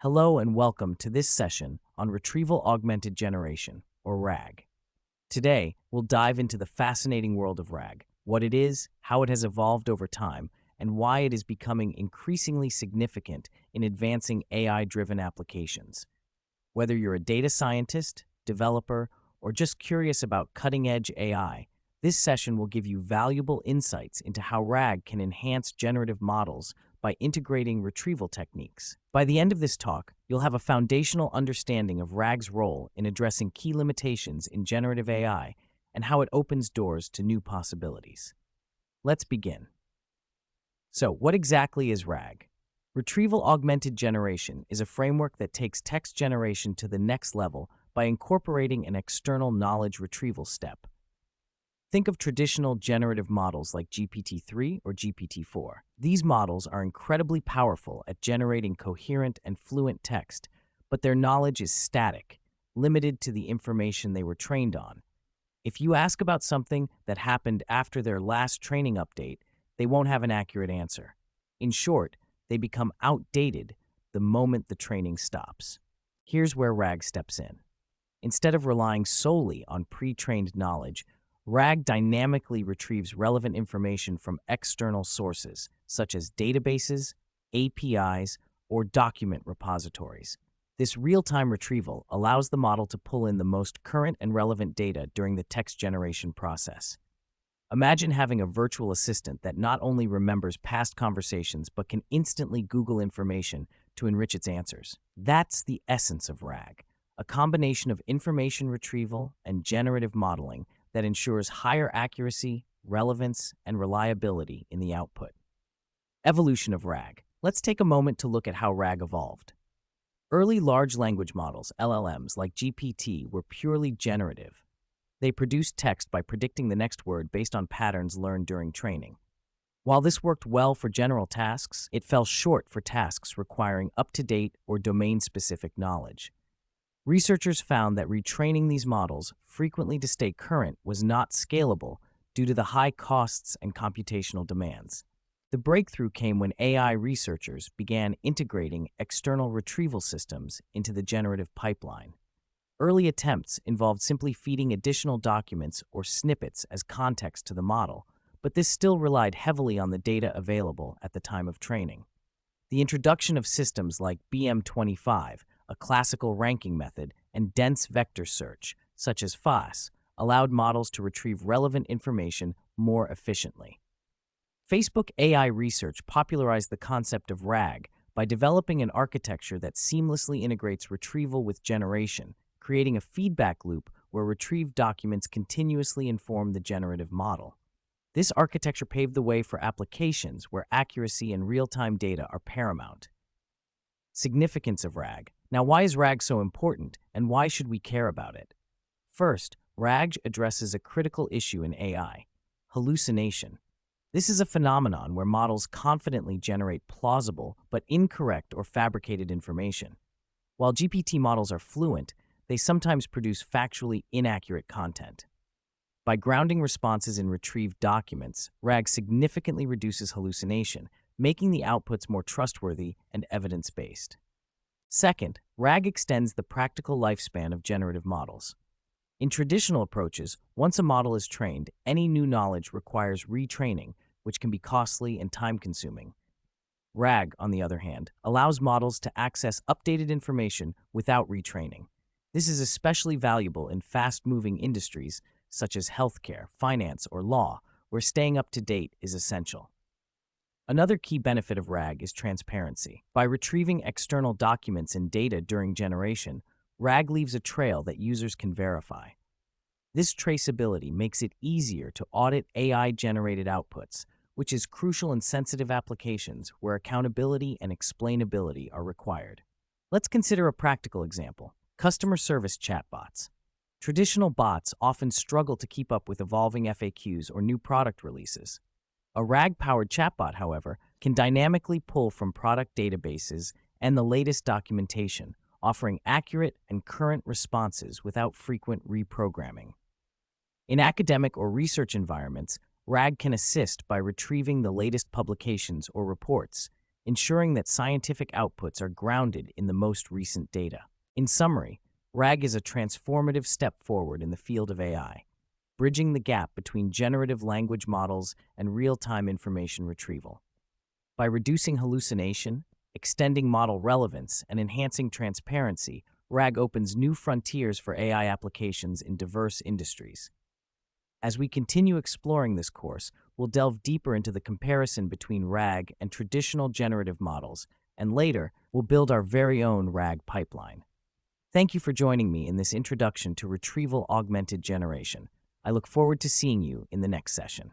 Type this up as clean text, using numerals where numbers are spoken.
Hello and welcome to this session on Retrieval-Augmented Generation, or RAG. Today, we'll dive into the fascinating world of RAG, what it is, how it has evolved over time, and why it is becoming increasingly significant in advancing AI-driven applications. Whether you're a data scientist, developer, or just curious about cutting-edge AI, this session will give you valuable insights into how RAG can enhance generative models by integrating retrieval techniques. By the end of this talk, you'll have a foundational understanding of RAG's role in addressing key limitations in generative AI and how it opens doors to new possibilities. Let's begin. So, what exactly is RAG? Retrieval-Augmented Generation is a framework that takes text generation to the next level by incorporating an external knowledge retrieval step. Think of traditional generative models like GPT-3 or GPT-4. These models are incredibly powerful at generating coherent and fluent text, but their knowledge is static, limited to the information they were trained on. If you ask about something that happened after their last training update, they won't have an accurate answer. In short, they become outdated the moment the training stops. Here's where RAG steps in. Instead of relying solely on pre-trained knowledge, RAG dynamically retrieves relevant information from external sources, such as databases, APIs, or document repositories. This real-time retrieval allows the model to pull in the most current and relevant data during the text generation process. Imagine having a virtual assistant that not only remembers past conversations but can instantly Google information to enrich its answers. That's the essence of RAG, a combination of information retrieval and generative modeling that ensures higher accuracy, relevance, and reliability in the output. Evolution of RAG. Let's take a moment to look at how RAG evolved. Early large language models, LLMs, like GPT, were purely generative. They produced text by predicting the next word based on patterns learned during training. While this worked well for general tasks, it fell short for tasks requiring up-to-date or domain-specific knowledge. Researchers found that retraining these models frequently to stay current was not scalable due to the high costs and computational demands. The breakthrough came when AI researchers began integrating external retrieval systems into the generative pipeline. Early attempts involved simply feeding additional documents or snippets as context to the model, but this still relied heavily on the data available at the time of training. The introduction of systems like BM25, a classical ranking method, and dense vector search, such as FAS, allowed models to retrieve relevant information more efficiently. Facebook AI research popularized the concept of RAG by developing an architecture that seamlessly integrates retrieval with generation, creating a feedback loop where retrieved documents continuously inform the generative model. This architecture paved the way for applications where accuracy and real-time data are paramount. Significance of RAG. Now, why is RAG so important, and why should we care about it? First, RAG addresses a critical issue in AI: hallucination. This is a phenomenon where models confidently generate plausible but incorrect or fabricated information. While GPT models are fluent, they sometimes produce factually inaccurate content. By grounding responses in retrieved documents, RAG significantly reduces hallucination, making the outputs more trustworthy and evidence-based. Second, RAG extends the practical lifespan of generative models. In traditional approaches, once a model is trained, any new knowledge requires retraining, which can be costly and time-consuming. RAG, on the other hand, allows models to access updated information without retraining. This is especially valuable in fast-moving industries such as healthcare, finance, or law, where staying up to date is essential. Another key benefit of RAG is transparency. By retrieving external documents and data during generation, RAG leaves a trail that users can verify. This traceability makes it easier to audit AI-generated outputs, which is crucial in sensitive applications where accountability and explainability are required. Let's consider a practical example: customer service chatbots. Traditional bots often struggle to keep up with evolving FAQs or new product releases. A RAG-powered chatbot, however, can dynamically pull from product databases and the latest documentation, offering accurate and current responses without frequent reprogramming. In academic or research environments, RAG can assist by retrieving the latest publications or reports, ensuring that scientific outputs are grounded in the most recent data. In summary, RAG is a transformative step forward in the field of AI, bridging the gap between generative language models and real-time information retrieval. By reducing hallucination, extending model relevance, and enhancing transparency, RAG opens new frontiers for AI applications in diverse industries. As we continue exploring this course, we'll delve deeper into the comparison between RAG and traditional generative models, and later, we'll build our very own RAG pipeline. Thank you for joining me in this introduction to Retrieval-Augmented Generation. I look forward to seeing you in the next session.